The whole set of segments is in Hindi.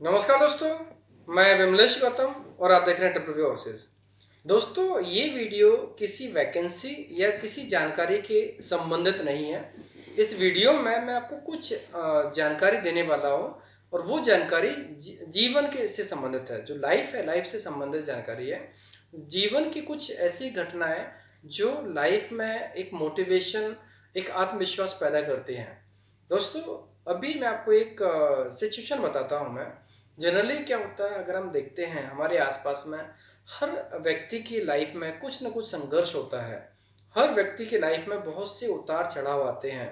नमस्कार दोस्तों, मैं विमलेश गौतम और आप देख रहे हैं ट्रिपल ओवरसीज। दोस्तों, ये वीडियो किसी वैकेंसी या किसी जानकारी के संबंधित नहीं है। इस वीडियो में मैं आपको कुछ जानकारी देने वाला हूँ और वो जानकारी जीवन के से संबंधित है। जो लाइफ है, लाइफ से संबंधित जानकारी है। जीवन की कुछ ऐसी घटनाएं जो लाइफ में एक मोटिवेशन, एक आत्मविश्वास पैदा करते हैं। दोस्तों, अभी मैं आपको एक सिचुएशन बताता हूँ। मैं जनरली क्या होता है, अगर हम देखते हैं हमारे आसपास में, हर व्यक्ति की लाइफ में कुछ ना कुछ संघर्ष होता है। हर व्यक्ति की लाइफ में बहुत से उतार चढ़ाव आते हैं।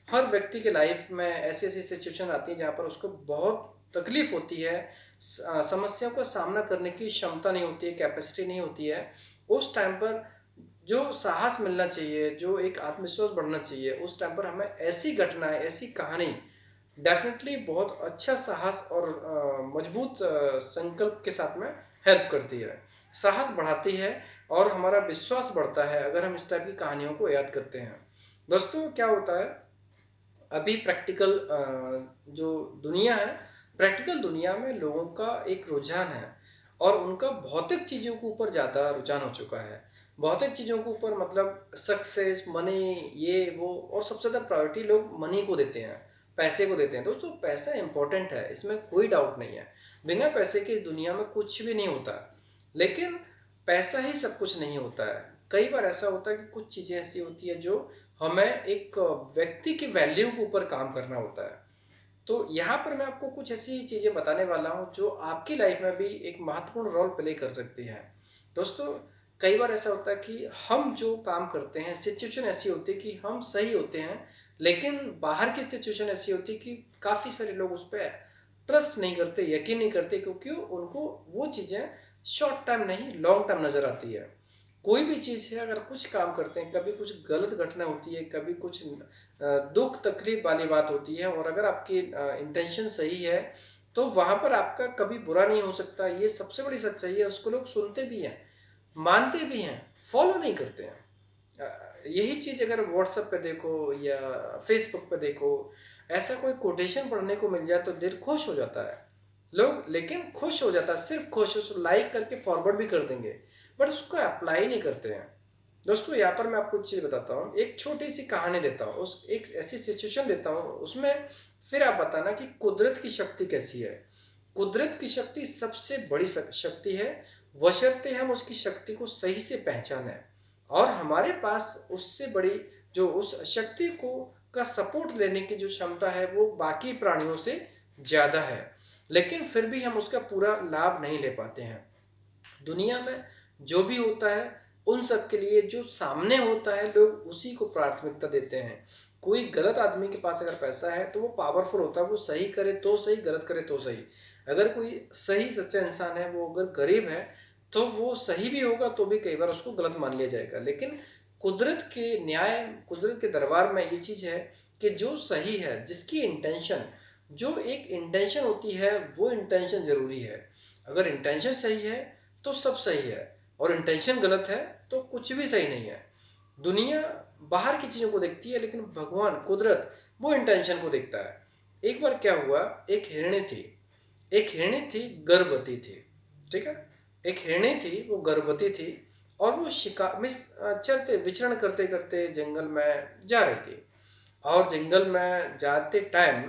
हर व्यक्ति के लाइफ में ऐसी ऐसी सिचुएशन आती है जहाँ पर उसको बहुत तकलीफ होती है, समस्याओं का सामना करने की क्षमता नहीं होती है, कैपेसिटी नहीं होती है। उस टाइम पर जो साहस मिलना चाहिए, जो एक आत्मविश्वास बढ़ना चाहिए, उस टाइम पर हमें ऐसी घटनाएं, ऐसी कहानी डेफिनेटली बहुत अच्छा साहस और मजबूत संकल्प के साथ में हेल्प करती है, साहस बढ़ाती है और हमारा विश्वास बढ़ता है अगर हम इस टाइप की कहानियों को याद करते हैं। दोस्तों, क्या होता है, अभी प्रैक्टिकल जो दुनिया है, प्रैक्टिकल दुनिया में लोगों का एक रुझान है और उनका भौतिक चीज़ों के ऊपर ज़्यादा रुझान हो चुका है। भौतिक चीज़ों के ऊपर मतलब सक्सेस, मनी, ये वो, और सबसे ज़्यादा प्रायोरिटी लोग मनी को देते हैं, पैसे को देते हैं। दोस्तों, पैसा इंपॉर्टेंट है, इसमें कोई डाउट नहीं है। बिना पैसे के इस दुनिया में कुछ भी नहीं होता। लेकिन पैसा ही सब कुछ नहीं होता है। कई बार ऐसा होता है कि कुछ चीज़ें ऐसी होती है जो हमें एक व्यक्ति की वैल्यू के ऊपर काम करना होता है। तो यहाँ पर मैं आपको कुछ ऐसी चीज़ें बताने वाला हूँ जो आपकी लाइफ में भी एक महत्वपूर्ण रोल प्ले कर सकती हैं। दोस्तों, कई बार ऐसा होता है कि हम जो काम करते हैं, सिचुएशन ऐसी होती है कि हम सही होते हैं, लेकिन बाहर की सिचुएशन ऐसी होती है कि काफ़ी सारे लोग उस पर ट्रस्ट नहीं करते, यकीन नहीं करते, क्योंकि उनको वो चीज़ें शॉर्ट टाइम नहीं, लॉन्ग टाइम नज़र आती है। कोई भी चीज़ है, अगर कुछ काम करते हैं, कभी कुछ गलत घटना होती है, कभी कुछ दुख तकलीफ वाली बात होती है, और अगर आपकी इंटेंशन सही है तो वहाँ पर आपका कभी बुरा नहीं हो सकता। ये सबसे बड़ी सच्चाई है। उसको लोग सुनते भी हैं, मानते भी हैं, फॉलो नहीं करते हैं। यही चीज़ अगर व्हाट्सएप पे देखो या फेसबुक पे देखो, ऐसा कोई कोटेशन पढ़ने को मिल जाए तो दिल खुश हो जाता है लोग। लेकिन खुश हो जाता है, सिर्फ खुश, उसको लाइक करके फॉरवर्ड भी कर देंगे, बट उसको अप्लाई नहीं करते हैं। दोस्तों, यहाँ पर मैं आपको एक चीज़ बताता हूँ, एक छोटी सी कहानी देता हूँ, उस एक ऐसी सिचुएशन देता हूँ, उसमें फिर आप बताना कि कुदरत की शक्ति कैसी है। कुदरत की शक्ति सबसे बड़ी शक्ति है, बशर्ते हम उसकी शक्ति को सही से पहचानें और हमारे पास उससे बड़ी, जो उस शक्ति को का सपोर्ट लेने की जो क्षमता है वो बाकी प्राणियों से ज़्यादा है। लेकिन फिर भी हम उसका पूरा लाभ नहीं ले पाते हैं। दुनिया में जो भी होता है, उन सब के लिए जो सामने होता है, लोग उसी को प्राथमिकता देते हैं। कोई गलत आदमी के पास अगर पैसा है तो वो पावरफुल होता है, वो सही करे तो सही, गलत करे तो सही। अगर कोई सही सच्चा इंसान है, वो अगर गरीब है तो वो सही भी होगा तो भी कई बार उसको गलत मान लिया जाएगा। लेकिन कुदरत के न्याय, कुदरत के दरबार में ये चीज़ है कि जो सही है, जिसकी इंटेंशन, जो एक इंटेंशन होती है, वो इंटेंशन ज़रूरी है। अगर इंटेंशन सही है तो सब सही है, और इंटेंशन गलत है तो कुछ भी सही नहीं है। दुनिया बाहर की चीज़ों को देखती है, लेकिन भगवान, कुदरत, वो इंटेंशन को देखता है। एक बार क्या हुआ, एक हिरणी थी। एक हिरणी थी, गर्भवती थी। ठीक है, एक हिरणी थी, वो गर्भवती थी और वो शिकार में चलते विचरण करते करते जंगल में जा रही थी। और जंगल में जाते टाइम,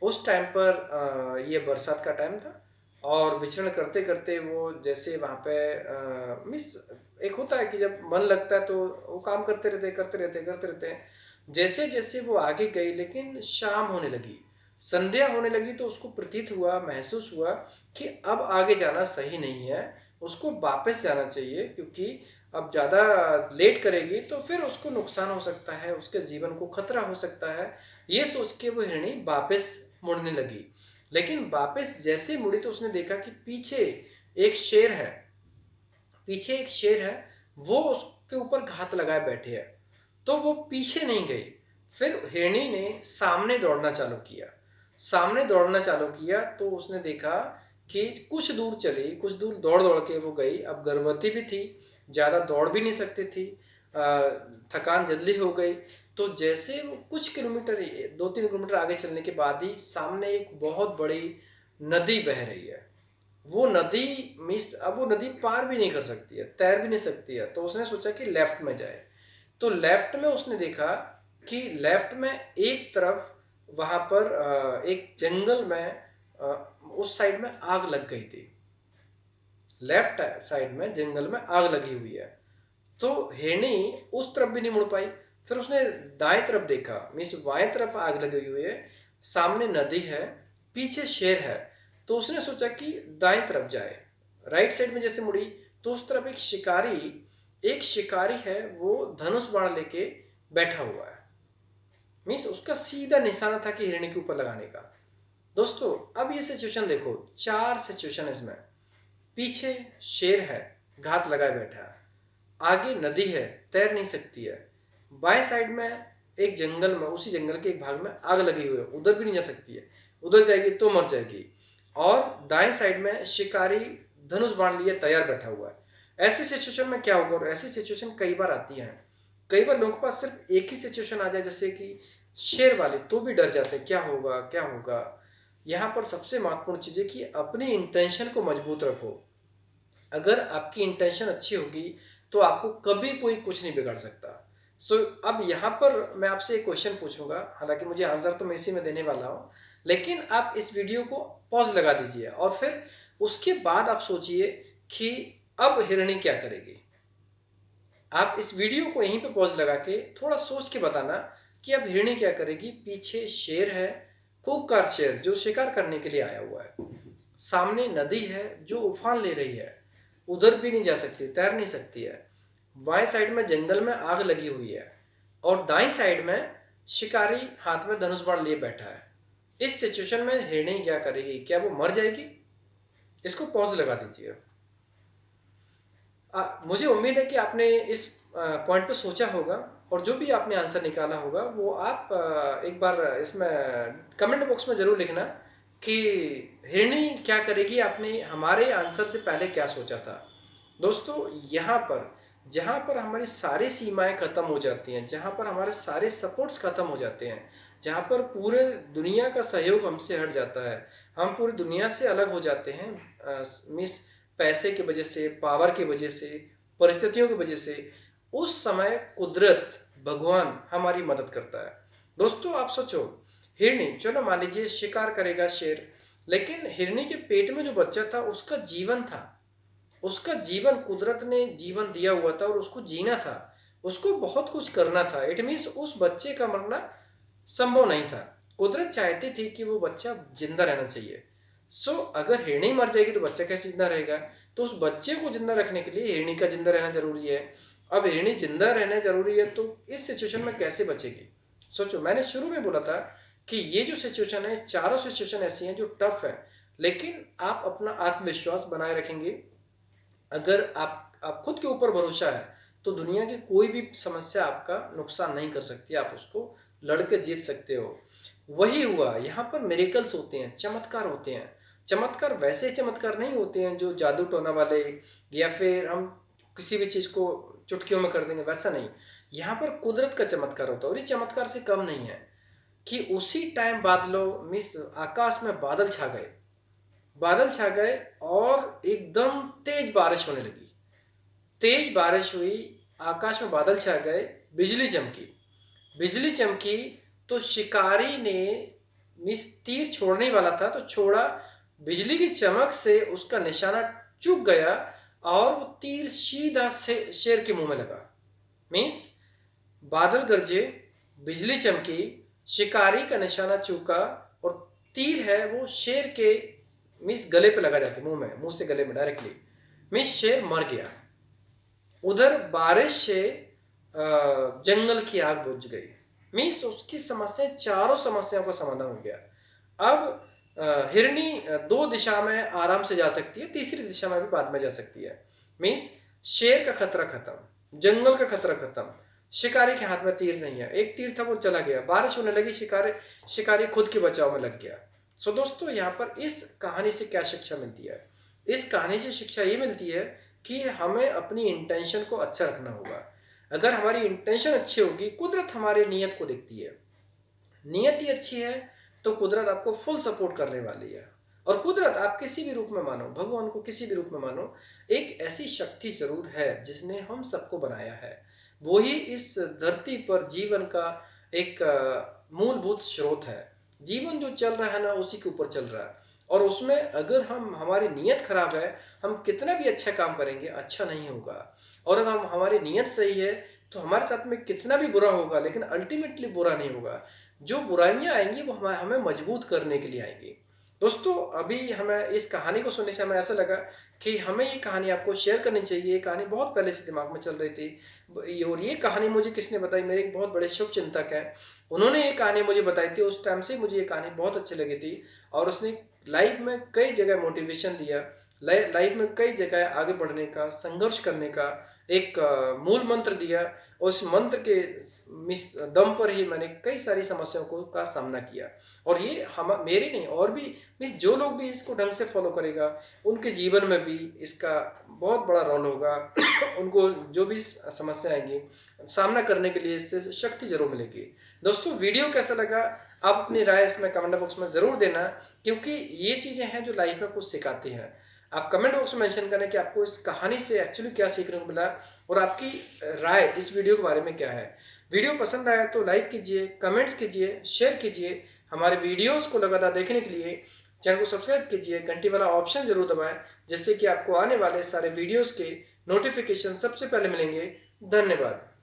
उस टाइम पर ये बरसात का टाइम था, और विचरण करते करते वो जैसे वहाँ पे मिस, एक होता है कि जब मन लगता है तो वो काम करते रहते हैं। जैसे जैसे वो आगे गई, लेकिन शाम होने लगी, संध्या होने लगी, तो उसको प्रतीत हुआ, महसूस हुआ कि अब आगे जाना सही नहीं है, उसको वापस जाना चाहिए, क्योंकि अब ज़्यादा लेट करेगी तो फिर उसको नुकसान हो सकता है, उसके जीवन को खतरा हो सकता है। ये सोच के वो हिरणी वापस मुड़ने लगी। लेकिन वापस जैसे मुड़ी तो उसने देखा कि पीछे एक शेर है, पीछे एक शेर है, वो उसके ऊपर घात लगाए बैठे है। तो वो पीछे नहीं गई, फिर हिरणी ने सामने दौड़ना चालू किया। सामने दौड़ना चालू किया तो उसने देखा कि कुछ दूर चली, कुछ दूर दौड़ दौड़ के वो गई। अब गर्भवती भी थी, ज़्यादा दौड़ भी नहीं सकती थी, थकान जल्दी हो गई। तो जैसे वो कुछ किलोमीटर, 2-3 किलोमीटर आगे चलने के बाद ही सामने एक बहुत बड़ी नदी बह रही है। वो नदी मीन्स अब वो नदी पार भी नहीं कर सकती है, तैर भी नहीं सकती है, तो उसने सोचा कि लेफ्ट में जाए। तो लेफ्ट में उसने देखा कि लेफ्ट में एक तरफ वहाँ पर एक जंगल में उस साइड में आग लग गई थी। लेफ्ट साइड में जंगल में आग लगी हुई है। तो हिरनी उस तरफ भी नहीं मुड़ पाई। फिर उसने दाएं तरफ देखा, मीन्स बाएं तरफ आग लगी हुई है, सामने नदी है, पीछे शेर है। तो उसने सोचा कि दाएं तरफ जाए। राइट साइड में जैसे मुड़ी तो उस तरफ एक शिकारी है, वो धनुष बाण लेके बैठा हुआ है। मीन्स उसका सीधा निशाना था कि हिरणी के ऊपर लगाने का। दोस्तों अब ये सिचुएशन देखो, 4 सिचुएशन है इसमें। पीछे शेर है, घात लगाए बैठा है। आगे नदी है, तैर नहीं सकती है। बाएं साइड में एक जंगल में, उसी जंगल के एक भाग में आग लगी हुई है, उधर भी नहीं जा सकती है, उधर जाएगी तो मर जाएगी। और दाएं साइड में शिकारी धनुष बाण लिए तैयार बैठा हुआ है। ऐसी सिचुएशन में क्या होगा? और ऐसी सिचुएशन कई बार आती है। कई बार लोगों के पास सिर्फ एक ही सिचुएशन आ जाए, जैसे कि शेर वाली, तो भी डर जाते हैं, क्या होगा क्या होगा। यहाँ पर सबसे महत्वपूर्ण चीज़ है कि अपनी इंटेंशन को मजबूत रखो। अगर आपकी इंटेंशन अच्छी होगी तो आपको कभी कोई कुछ नहीं बिगाड़ सकता। अब यहाँ पर मैं आपसे एक क्वेश्चन पूछूंगा, हालांकि मुझे आंसर तो मैं इसी में देने वाला हूँ, लेकिन आप इस वीडियो को पॉज लगा दीजिए और फिर उसके बाद आप सोचिए कि अब हिरणी क्या करेगी। आप इस वीडियो को यहीं पे पॉज लगा के थोड़ा सोच के बताना कि अब हिरणी क्या करेगी। पीछे शेर है, खूंखार शेर जो शिकार करने के लिए आया हुआ है। सामने नदी है जो उफान ले रही है, उधर भी नहीं जा सकती, तैर नहीं सकती है। बाएं साइड में जंगल में आग लगी हुई है और दाईं साइड में शिकारी हाथ में धनुष बाण लिए बैठा है। इस सिचुएशन में हिरणी क्या करेगी? क्या वो मर जाएगी? इसको पॉज लगा दीजिए। मुझे उम्मीद है कि आपने इस पॉइंट पे सोचा होगा और जो भी आपने आंसर निकाला होगा वो आप एक बार इसमें कमेंट बॉक्स में ज़रूर लिखना कि हिरणी क्या करेगी, आपने हमारे आंसर से पहले क्या सोचा था। दोस्तों यहाँ पर जहाँ पर हमारी सारी सीमाएं ख़त्म हो जाती हैं, जहाँ पर हमारे सारे सपोर्ट्स ख़त्म हो जाते हैं, जहाँ पर पूरे दुनिया का सहयोग हमसे हट जाता है, हम पूरी दुनिया से अलग हो जाते हैं, मीन्स पैसे की वजह से, पावर की वजह से, परिस्थितियों की वजह से, उस समय कुदरत, भगवान हमारी मदद करता है। दोस्तों आप सोचो, हिरनी, चलो मान लीजिए शिकार करेगा शेर, लेकिन हिरनी के पेट में जो बच्चा था उसका जीवन था, उसका जीवन कुदरत ने जीवन दिया हुआ था और उसको जीना था, उसको बहुत कुछ करना था। इट मीन्स उस बच्चे का मरना संभव नहीं था। कुदरत चाहती थी कि वो बच्चा जिंदा रहना चाहिए। अगर हिरणी मर जाएगी तो बच्चा कैसे जिंदा रहेगा? तो उस बच्चे को जिंदा रखने के लिए हिरणी का जिंदा रहना जरूरी है। अब हिरणी जिंदा रहना जरूरी है तो इस सिचुएशन में कैसे बचेगी? सोचो, मैंने शुरू में बोला था कि ये जो सिचुएशन है, चारों सिचुएशन ऐसी हैं जो टफ है, लेकिन आप अपना आत्मविश्वास बनाए रखेंगे, अगर आप खुद के ऊपर भरोसा है तो दुनिया की कोई भी समस्या आपका नुकसान नहीं कर सकती, आप उसको लड़के जीत सकते हो। वही हुआ यहाँ पर। मिरेकल्स होते हैं, चमत्कार होते हैं। चमत्कार वैसे चमत्कार नहीं होते हैं जो जादू टोना वाले, या फिर हम किसी भी चीज़ को चुटकियों में कर देंगे, वैसा नहीं। यहाँ पर कुदरत का चमत्कार होता है और ये चमत्कार से कम नहीं है कि उसी टाइम बादलों मिस आकाश में बादल छा गए, बादल छा गए और एकदम तेज बारिश होने लगी। तेज बारिश हुई, आकाश में बादल छा गए, बिजली चमकी। बिजली चमकी तो शिकारी ने मिस तीर छोड़ने वाला था तो छोड़ा, बिजली की चमक से उसका निशाना चूक गया और वो तीर सीधा से शेर के मुंह में लगा। मीन्स बादल गरजे, बिजली चमकी, शिकारी का निशाना चूका और तीर है वो शेर के मीन्स गले पे लगा जाके मुंह से गले में डायरेक्टली। मीन्स शेर मर गया। उधर बारिश से जंगल की आग बुझ गई। मीन्स उसकी समस्या, चारों समस्याओं का समाधान हो गया। अब हिरनी 2 दिशा में आराम से जा सकती है, तीसरी दिशा में भी बाद में जा सकती है। मीन्स शेर का खतरा खत्म, जंगल का खतरा खत्म, शिकारी के हाथ में तीर नहीं है, एक तीर था वो चला गया, बारिश होने लगी, शिकारी खुद के बचाव में लग गया। दोस्तों यहाँ पर इस कहानी से क्या शिक्षा मिलती है? इस कहानी से शिक्षा ये मिलती है कि हमें अपनी इंटेंशन को अच्छा रखना होगा। अगर हमारी इंटेंशन अच्छी होगी, कुदरत हमारी नीयत को देखती है, नीयत ही अच्छी है तो कुदरत आपको फुल सपोर्ट करने वाली है। और कुदरत आप किसी भी रूप में मानो, भगवान को किसी भी रूप में मानो, एक ऐसी शक्ति ज़रूर है जिसने हम सबको बनाया है। वो ही इस धरती पर जीवन का एक मूलभूत स्रोत है। जीवन जो चल रहा है ना, उसी के ऊपर चल रहा है। और उसमें अगर हम हमारी नीयत खराब है, हम कितना भी अच्छा काम करेंगे, अच्छा नहीं होगा। और अगर हम हमारी नीयत सही है, तो हमारे साथ में कितना भी बुरा होगा, लेकिन अल्टीमेटली बुरा नहीं होगा। जो बुराइयां आएंगी वो हमें मजबूत करने के लिए आएंगी। दोस्तों, अभी हमें इस कहानी को सुनने से हमें ऐसा लगा कि हमें ये कहानी आपको शेयर करनी चाहिए। ये कहानी बहुत पहले से दिमाग में चल रही थी, और ये कहानी मुझे किसने बताई, मेरे एक बहुत बड़े शुभ चिंतक हैं, उन्होंने ये कहानी मुझे बताई थी। उस टाइम से मुझे ये कहानी बहुत अच्छी लगी थी, और उसने लाइफ में कई जगह मोटिवेशन दिया, लाइफ में कई जगह आगे बढ़ने का, संघर्ष करने का एक मूल मंत्र दिया। और उस मंत्र के दम पर ही मैंने कई सारी समस्याओं को का सामना किया। और ये हम मेरे नहीं, और भी जो लोग भी इसको ढंग से फॉलो करेगा, उनके जीवन में भी इसका बहुत बड़ा रोल होगा। उनको जो भी समस्या आएंगी, सामना करने के लिए इससे शक्ति जरूर मिलेगी। दोस्तों, वीडियो कैसा लगा, आप अपनी राय इसमें कमेंट बॉक्स में ज़रूर देना, क्योंकि ये चीज़ें हैं जो लाइफ में कुछ सिखाती हैं। आप कमेंट बॉक्स में मेंशन करें कि आपको इस कहानी से एक्चुअली क्या सीखने को मिला, और आपकी राय इस वीडियो के बारे में क्या है। वीडियो पसंद आया तो लाइक कीजिए, कमेंट्स कीजिए, शेयर कीजिए। हमारे वीडियोस को लगातार देखने के लिए चैनल को सब्सक्राइब कीजिए, घंटी वाला ऑप्शन जरूर दबाएं, जिससे कि आपको आने वाले सारे वीडियोस के नोटिफिकेशन सबसे पहले मिलेंगे। धन्यवाद।